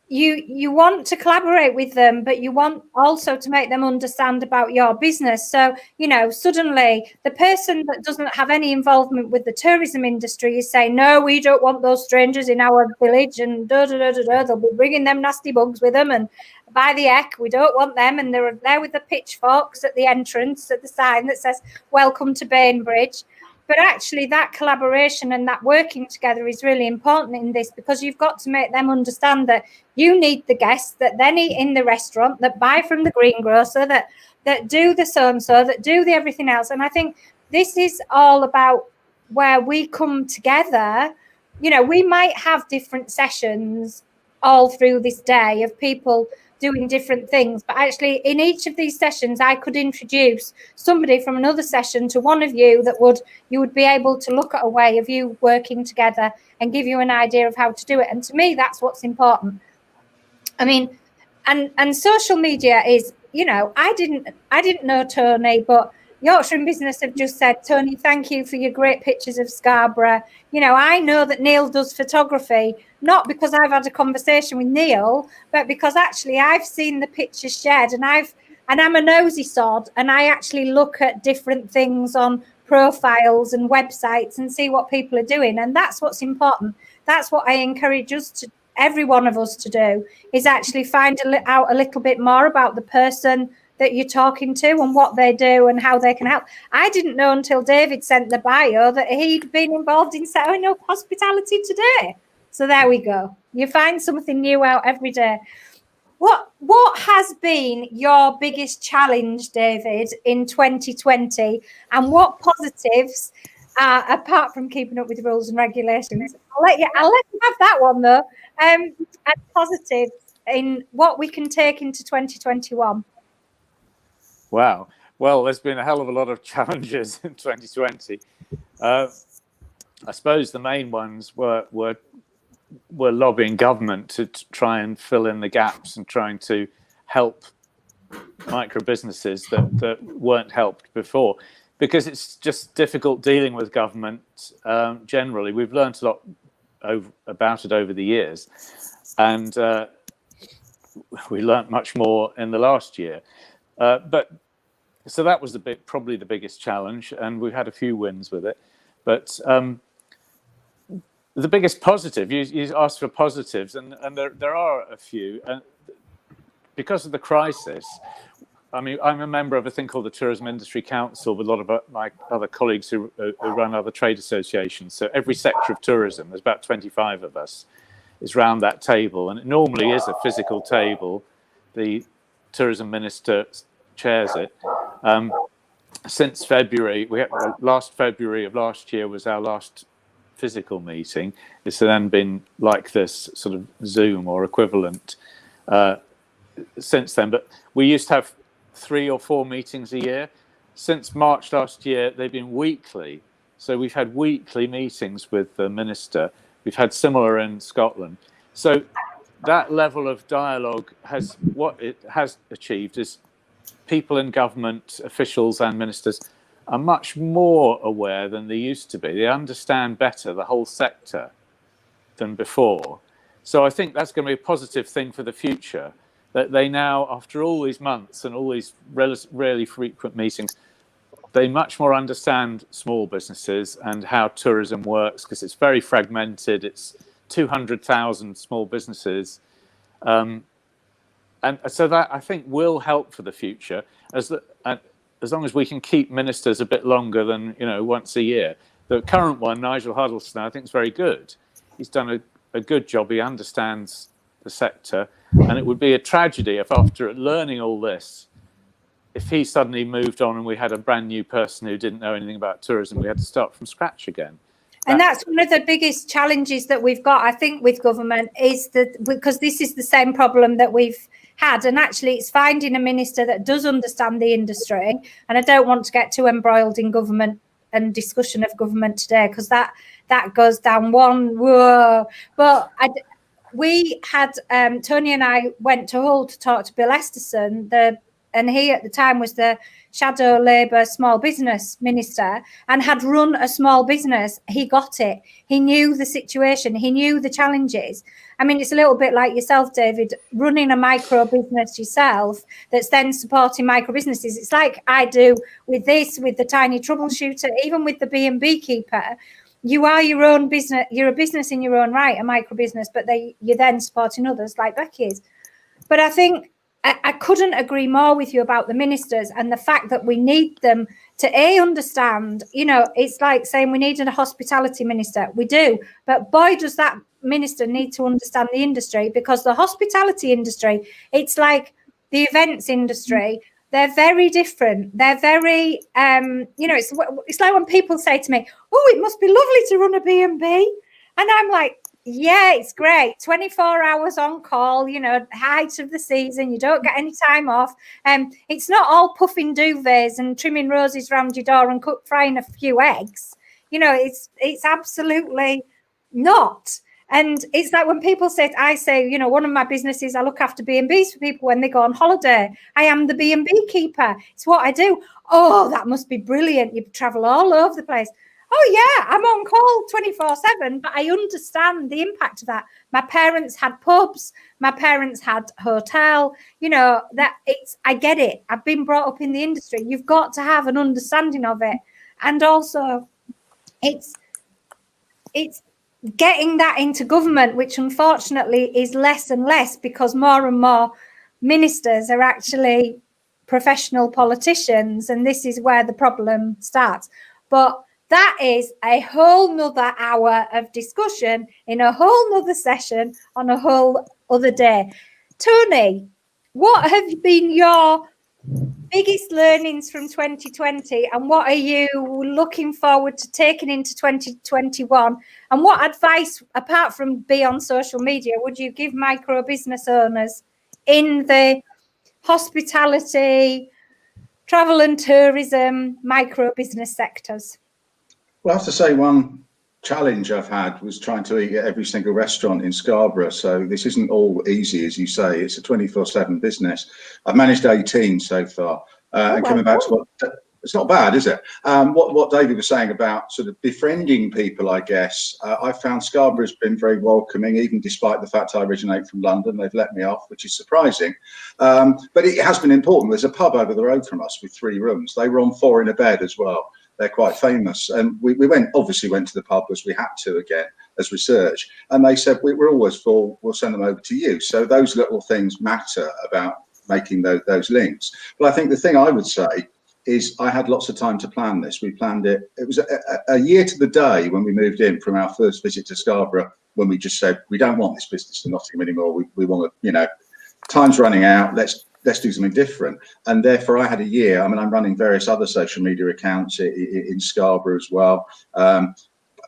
you want to collaborate with them, but you want also to make them understand about your business. So, you know, suddenly the person that doesn't have any involvement with the tourism industry is saying, no, we don't want those strangers in our village, and they'll be bringing them nasty bugs with them, and by the heck, we don't want them. And they're there with the pitchforks at the entrance at the sign that says, welcome to Bainbridge. But actually that collaboration and that working together is really important in this, because you've got to make them understand that you need the guests that then eat in the restaurant, that buy from the greengrocer, that do the so-and-so, that do the everything else. And I think this is all about where we come together. You know, we might have different sessions all through this day of people doing different things, but actually in each of these sessions I could introduce somebody from another session to one of you that you would be able to look at a way of you working together and give you an idea of how to do it. And to me, that's what's important. I mean, and social media is, you know, I didn't know Tony, but Yorkshire in Business have just said, Tony, thank you for your great pictures of Scarborough. You know, I know that Neil does photography, not because I've had a conversation with Neil, but because actually I've seen the pictures shared, and I'm a nosy sod, and I actually look at different things on profiles and websites and see what people are doing. And that's what's important. That's what I encourage every one of us to do, is actually find out a little bit more about the person that you're talking to and what they do and how they can help. I didn't know until David sent the bio that he'd been involved in setting up Hospitality Today. So there we go. You find something new out every day. What has been your biggest challenge, David, in 2020, and what positives, apart from keeping up with rules and regulations? I'll let you have that one though. And positives in what we can take into 2021. Wow. Well, there's been a hell of a lot of challenges in 2020. I suppose the main ones were lobbying government to try and fill in the gaps and trying to help micro businesses that weren't helped before, because it's just difficult dealing with government generally. We've learned a lot about it over the years, and we learnt much more in the last year. But so that was probably the biggest challenge, and we've had a few wins with it. But the biggest positive, you asked for positives, and there are a few. And because of the crisis, I mean, I'm a member of a thing called the Tourism Industry Council with a lot of my other colleagues who run other trade associations. So every sector of tourism, there's about 25 of us, is round that table, and it normally is a physical table. The tourism minister chairs it. Since February, last February of last year was our last physical meeting. It's then been like this sort of Zoom or equivalent since then. But we used to have 3 or 4 meetings a year. Since March last year, they've been weekly. So we've had weekly meetings with the minister. We've had similar in Scotland. So that level of dialogue what it has achieved is people in government, officials and ministers, are much more aware than they used to be. They understand better the whole sector than before. So I think that's going to be a positive thing for the future, that they now, after all these months and all these really frequent meetings, they much more understand small businesses and how tourism works, because it's very fragmented. It's 200,000 small businesses. And so that, I think, will help for the future, as long as we can keep ministers a bit longer than, once a year. The current one, Nigel Huddleston, I think is very good. He's done a good job. He understands the sector. And it would be a tragedy if, after learning all this, if he suddenly moved on and we had a brand new person who didn't know anything about tourism, we had to start from scratch again. And that's one of the biggest challenges that we've got, I think, with government, is that because this is the same problem that we've had. And actually, it's finding a minister that does understand the industry. And I don't want to get too embroiled in government and discussion of government today, because that goes down one whoa. But we had Tony and I went to Hull to talk to Bill Esterson, and he at the time was the shadow Labour small business minister and had run a small business. He got it. He knew the situation. He knew the challenges. I mean, it's a little bit like yourself, David, running a micro business yourself that's then supporting micro businesses. It's like I do with this, with the tiny troubleshooter, even with the B&B keeper. You are your own business. You're a business in your own right, a micro business, but you're then supporting others like Becky is. But I think I couldn't agree more with you about the ministers and the fact that we need them to understand, it's like saying we need a hospitality minister. We do, but boy, does that minister need to understand the industry, because the hospitality industry, it's like the events industry. They're very different. They're very, it's like when people say to me, oh, it must be lovely to run a B&B. And I'm like, yeah, it's great. 24 hours on call, height of the season. You don't get any time off. It's not all puffing duvets and trimming roses around your door and frying a few eggs. It's absolutely not. And it's like when people say, one of my businesses, I look after B&Bs for people when they go on holiday. I am the B&B keeper. It's what I do. Oh, that must be brilliant. You travel all over the place. Oh, yeah, I'm on call 24/7, but I understand the impact of that. My parents had pubs. My parents had hotel. I get it. I've been brought up in the industry. You've got to have an understanding of it. And also, it's getting that into government, which unfortunately is less and less, because more and more ministers are actually professional politicians, and this is where the problem starts. But that is a whole nother hour of discussion in a whole nother session on a whole other day. Tony, what have been your biggest learnings from 2020, and what are you looking forward to taking into 2021? And what advice, apart from be on social media, would you give micro business owners in the hospitality, travel and tourism, micro business sectors? Well, I have to say one challenge I've had was trying to eat at every single restaurant in Scarborough. So this isn't all easy, as you say. It's a 24/7 business. I've managed 18 so far. And coming back to what, it's not bad, is it? What David was saying about sort of befriending people, I guess, I found Scarborough's been very welcoming, even despite the fact I originate from London. They've let me off, which is surprising. But it has been important. There's a pub over the road from us with 3 rooms. They were on 4 in a bed as well. They're quite famous. And we obviously went to the pub as we had to again as research. And they said, we're always full, we'll send them over to you. So those little things matter about making those links. But I think the thing I would say is I had lots of time to plan this. We planned it. It was a year to the day when we moved in from our first visit to Scarborough, when we just said, we don't want this business in Nottingham anymore. We want to, time's running out. Let's do something different. And therefore I had a year. I mean, I'm running various other social media accounts in Scarborough as well,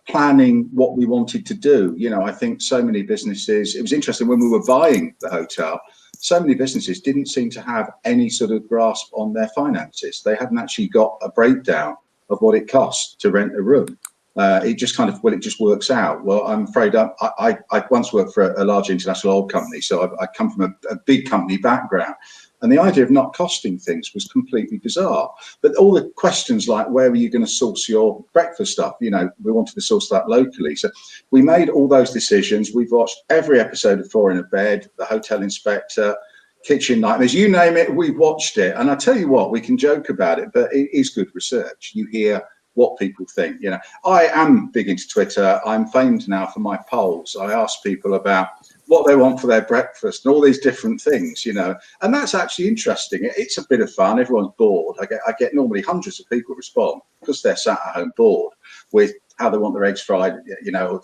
planning what we wanted to do. I think so many businesses, it was interesting when we were buying the hotel, so many businesses didn't seem to have any sort of grasp on their finances. They hadn't actually got a breakdown of what it costs to rent a room. It just it just works out. Well, I'm afraid I once worked for a large international oil company, so I come from a big company background. And the idea of not costing things was completely bizarre. But all the questions like, where were you going to source your breakfast stuff? We wanted to source that locally. So we made all those decisions. We've watched every episode of 4 in a Bed, The Hotel Inspector, Kitchen Nightmares, you name it, we've watched it. And I tell you what, we can joke about it, but it is good research. You hear what people think. I am big into Twitter. I'm famed now for my polls. I ask people about what they want for their breakfast and all these different things, and that's actually interesting. It's a bit of fun. Everyone's bored. I get normally hundreds of people respond because they're sat at home bored with how they want their eggs fried,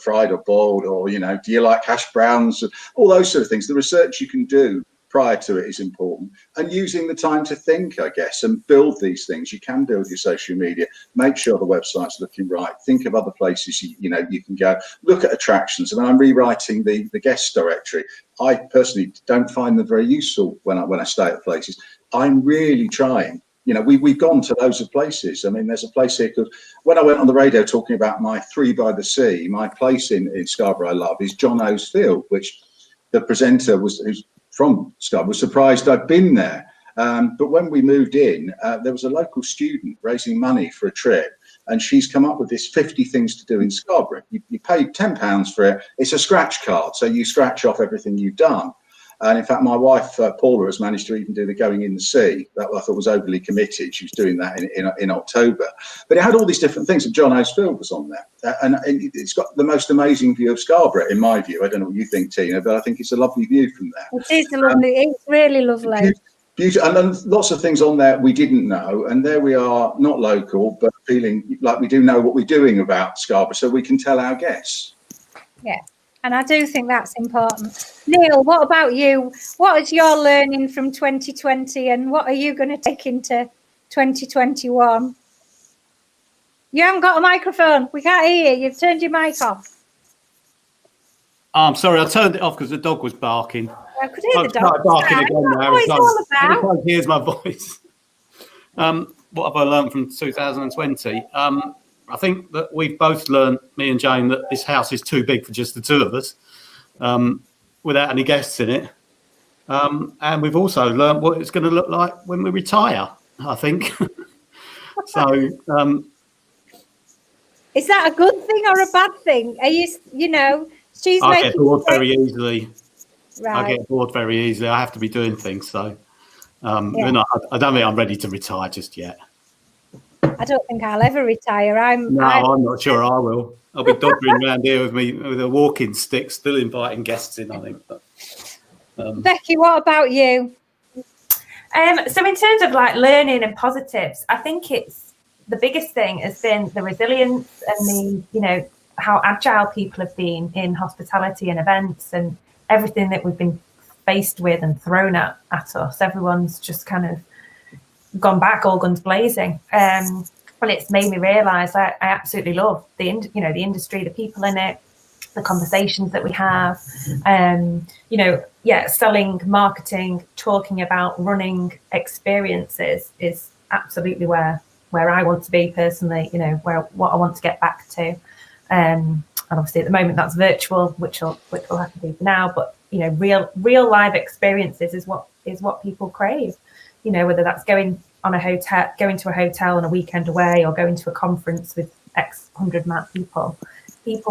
fried or boiled, or, do you like hash browns? All those sort of things. The research you can do prior to it is important, and using the time to think, I guess, and build these things. You can build your social media, make sure the website's looking right, think of other places you can go, look at attractions. And I'm rewriting the guest directory. I personally don't find them very useful when I stay at places. I'm really trying we've gone to loads of places. I mean, there's a place here called, when I went on the radio talking about my 3 by the Sea, my place in Scarborough I love is John O's Field, which the presenter who's from Scarborough was surprised I'd been there. But when we moved in, there was a local student raising money for a trip, and she's come up with this 50 things to do in Scarborough. You pay £10 for it. It's a scratch card, so you scratch off everything you've done. And in fact, my wife, Paula, has managed to even do the Going in the Sea. That I thought was overly committed. She was doing that in October. But it had all these different things, and John O's Field was on there. And it's got the most amazing view of Scarborough, in my view. I don't know what you think, Tina, but I think it's a lovely view from there. It is lovely. It's really lovely. Beautiful. And lots of things on there we didn't know. And there we are, not local, but feeling like we do know what we're doing about Scarborough, so we can tell our guests. Yeah. And I do think that's important. Neil, what about you? What is your learning from 2020 and what are you going to take into 2021? You haven't got a microphone. We can't hear you. You've turned your mic off. I'm sorry, I turned it off because the dog was barking. I could hear the dog. Barking again now. What it's all about. Here's my voice. What have I learned from 2020? I think that we've both learned, me and Jane, that this house is too big for just the two of us, without any guests in it. And we've also learned what it's going to look like when we retire, I think. So, is that a good thing or a bad thing? Are she's I get bored very easily. Right. I get bored very easily. I have to be doing things. So, I don't think I'm ready to retire just yet. I don't think I'll ever retire. I'm not sure I will. I'll be dodgering around here with a walking stick, still inviting guests in, I think. But, Becky, what about you? So in terms of like learning and positives, I think it's the biggest thing has been the resilience and the, how agile people have been in hospitality and events and everything that we've been faced with and thrown at us. Everyone's just kind of gone back all guns blazing. And it's made me realise I absolutely love the industry, the people in it, the conversations that we have, selling, marketing, talking about running experiences is absolutely where I want to be personally, what I want to get back to. And obviously at the moment that's virtual, which will have to be for now, but real live experiences is what people crave. Whether that's going to a hotel on a weekend away or going to a conference with X 100 people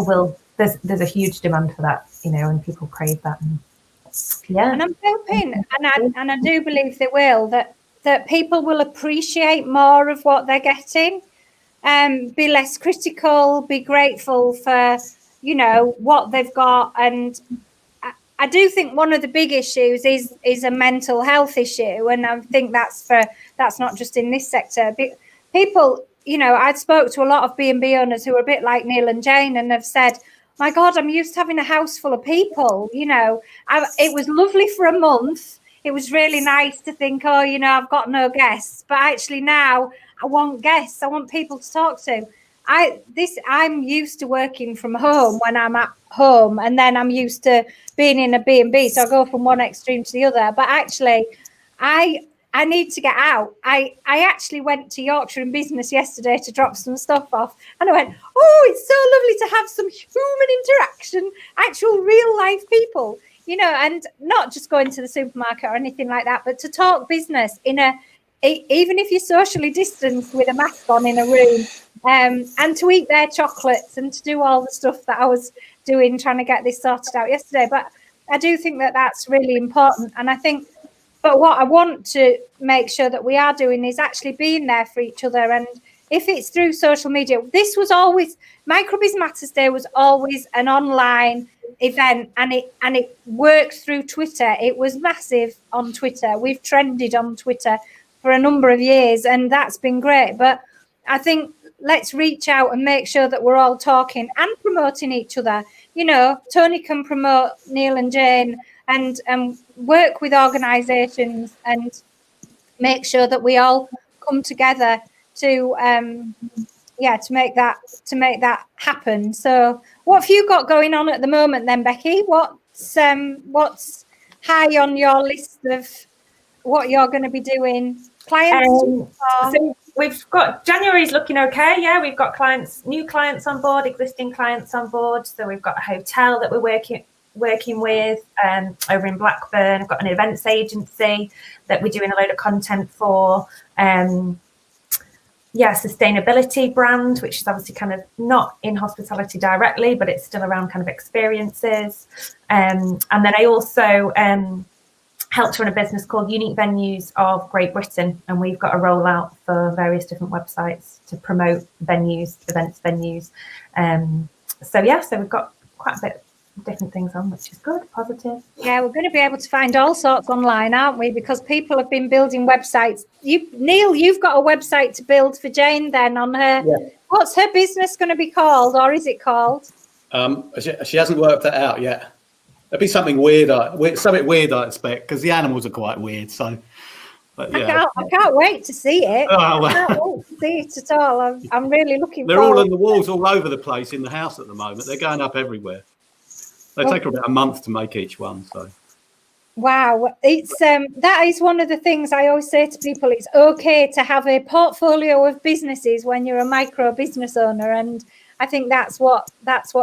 will, there's a huge demand for that, and people crave that. And I'm hoping, and I do believe they will, that people will appreciate more of what they're getting, be less critical, be grateful for, what they've got. And I do think one of the big issues is a mental health issue, and I think that's not just in this sector. People, I spoke to a lot of B&B owners who are a bit like Neil and Jane, and have said, "My God, I'm used to having a house full of people." It was lovely for a month. It was really nice to think, I've got no guests, but actually now I want guests. I want people to talk to. I'm used to working from home when I'm at home, and then I'm used to being in a B&B, so I go from one extreme to the other. But actually, I need to get out. I actually went to Yorkshire in business yesterday to drop some stuff off, and I went, oh, it's so lovely to have some human interaction, actual real life people, and not just going to the supermarket or anything like that, but to talk business even if you're socially distanced with a mask on in a room, and to eat their chocolates and to do all the stuff that I was doing, trying to get this sorted out yesterday. But I do think that that's really important. And I think, but what I want to make sure that we are doing is actually being there for each other. And if it's through social media, this was always, Microbiz Matters Day was always an online event, and it worked through Twitter. It was massive on Twitter. We've trended on Twitter for a number of years, and that's been great. But I think let's reach out and make sure that we're all talking and promoting each other. Tony can promote Neil and Jane and work with organisations and make sure that we all come together to make that happen. So what have you got going on at the moment then, Becky? What's high on your list of what you're going to be doing Clients? So we've got January's looking okay. Yeah, we've got new clients on board, existing clients on board. So we've got a hotel that we're working with over in Blackburn. I've got an events agency that we're doing a load of content for. Sustainability brand, which is obviously kind of not in hospitality directly, but it's still around kind of experiences. And then I also helped run a business called Unique Venues of Great Britain, and we've got a rollout for various different websites to promote venues, events venues. So we've got quite a bit of different things on, which is good, positive. Yeah, we're going to be able to find all sorts online, aren't we? Because people have been building websites. Neil, you've got a website to build for Jane then on her. Yeah. What's her business going to be called, or is it called? She hasn't worked that out yet. It'd be something weird, I expect, because the animals are quite weird. So, but yeah, I can't wait to see it. I can't wait to see it at all. I'm really looking. They're all on the walls all over the place in the house at the moment. They're going up everywhere. They take about a month to make each one. So, wow, it's that is one of the things I always say to people. It's okay to have a portfolio of businesses when you're a micro business owner, and I think that's what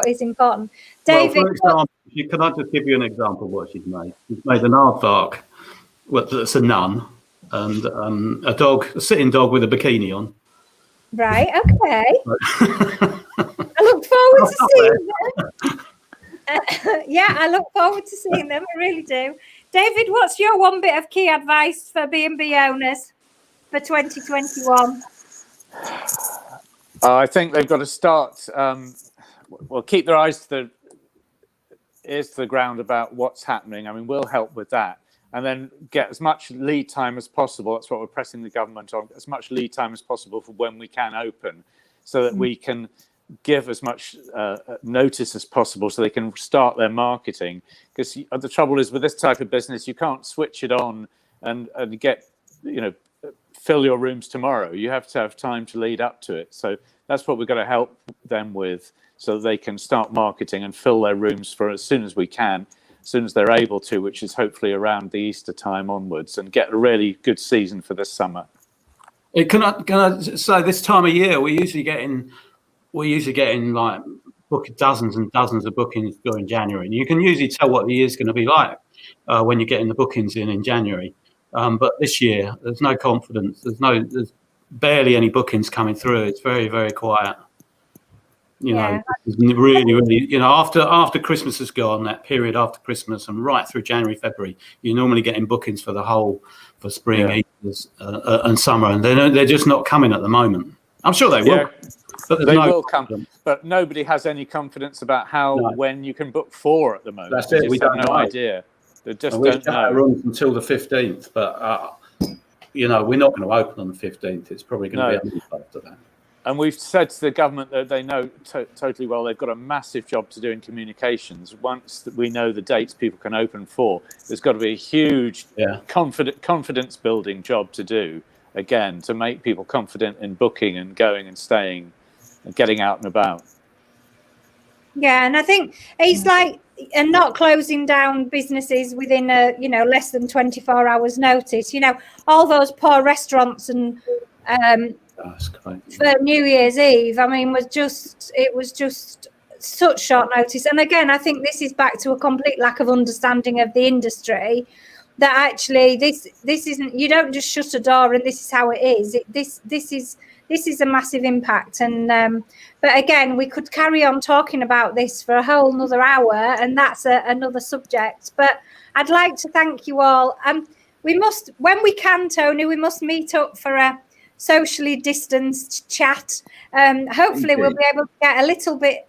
is important. David, well, for example, can I just give you an example of what she's made? She's made an aardvark, that's a nun, and a sitting dog with a bikini on. Right. Okay. I look forward to seeing them. I look forward to seeing them. I really do. David, what's your one bit of key advice for B&B owners for 2021? I think they've got to start. Keep their ears to the ground about what's happening. I mean, we'll help with that, and then get as much lead time as possible. That's what we're pressing the government on. As much lead time as possible for when we can open, so that we can give as much notice as possible, so they can start their marketing. Because the trouble is with this type of business, you can't switch it on and get fill your rooms tomorrow. You have to have time to lead up to it. So that's what we've got to help them with, so they can start marketing and fill their rooms for as soon as we can, as soon as they're able to, which is hopefully around the Easter time onwards, and get a really good season for this summer. Can I say, this time of year we're usually getting like dozens and dozens of bookings during January, and you can usually tell what the year's going to be like when you're getting the bookings in January. But this year, there's no confidence. There's barely any bookings coming through. It's very, very quiet. Really, after Christmas has gone, that period after Christmas and right through January, February, you're normally getting bookings for spring, and summer, and they're just not coming at the moment. I'm sure they will. But they will come, but nobody has any confidence about when you can book for at the moment. That's it. We don't have no idea. They just don't know. Run until the 15th, but we're not going to open on the 15th. It's probably going to be a month after that. And we've said to the government that they know totally well they've got a massive job to do in communications. Once we know the dates people can open for, there's got to be a huge confidence building job to do, again, to make people confident in booking and going and staying and getting out and about. Yeah, and I think it's like, and not closing down businesses within less than 24 hours notice. All those poor restaurants and for New Year's Eve, I mean, it was just such short notice. And again, I think this is back to a complete lack of understanding of the industry, that actually this isn't, you don't just shut a door and this is how it is. This is a massive impact. And but again, we could carry on talking about this for a whole another hour, and that's another subject. But I'd like to thank you all. We must, when we can, Tony, we must meet up for a socially distanced chat. Hopefully we'll be able to get a little bit,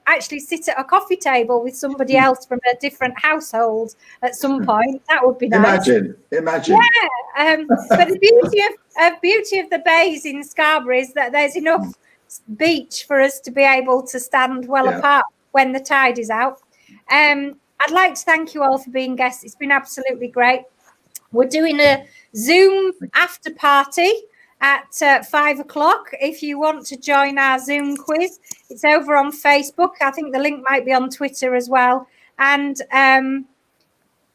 actually sit at a coffee table with somebody else from a different household at some point. That would be nice. Imagine. Yeah. But the beauty of the bays in Scarborough is that there's enough beach for us to be able to stand well apart when the tide is out. I'd like to thank you all for being guests. It's been absolutely great. We're doing a Zoom after party at 5:00. If you want to join our Zoom quiz, it's over on Facebook. I think the link might be on Twitter as well. And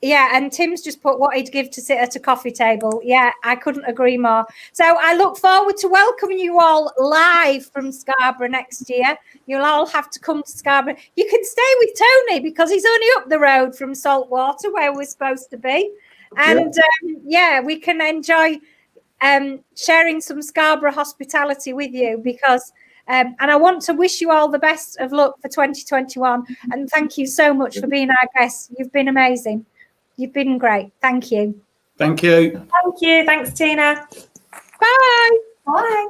Yeah, and Tim's just put what he'd give to sit at a coffee table. Yeah, I couldn't agree more. So I look forward to welcoming you all live from Scarborough next year. You'll all have to come to Scarborough. You can stay with Tony because he's only up the road from Saltwater where we're supposed to be. And we can enjoy sharing some Scarborough hospitality with you because and I want to wish you all the best of luck for 2021. And thank you so much for being our guests. You've been amazing. You've been great. Thank you. Thank you. Thank you. Thanks, Tina. Bye. Bye.